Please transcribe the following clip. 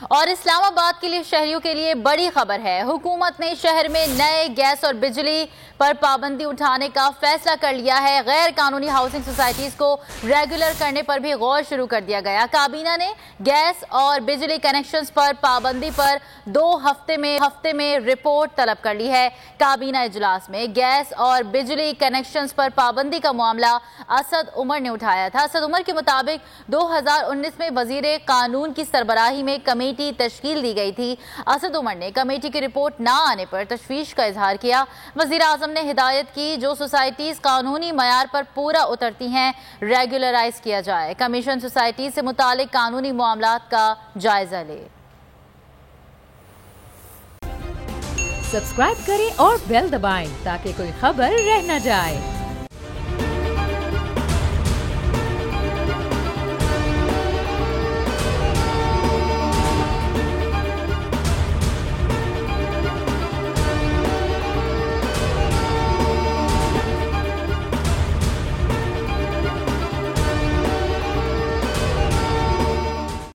और इस्लामाबाद के लिए शहरियों के लिए बड़ी खबर है। हुकूमत ने शहर में नए गैस और बिजली पर पाबंदी उठाने का फैसला कर लिया है। गैर कानूनी हाउसिंग सोसाइटीज को रेगुलर करने पर भी गौर शुरू कर दिया गया। काबीना ने गैस और बिजली कनेक्शंस पर पाबंदी पर 2 हफ्ते में रिपोर्ट तलब कर ली है। काबीना इजलास में गैस और बिजली कनेक्शंस पर पाबंदी का मामला असद उमर ने उठाया था। असद उमर के मुताबिक 2019 में वजीर कानून की सरबराही में कमेटी तश्कील दी गई थी। असद उमर ने कमेटी की रिपोर्ट ना आने पर तशवीश का इजहार किया। वजीर आजम ने हिदायत की जो सोसाइटीज कानूनी मयार पर पूरा उतरती हैं रेगुलराइज किया जाए। कमीशन सोसाइटी से मुतालिक कानूनी मामलात का जायजा ले। सब्सक्राइब करें और बेल दबाएं ताकि कोई खबर रह न जाए।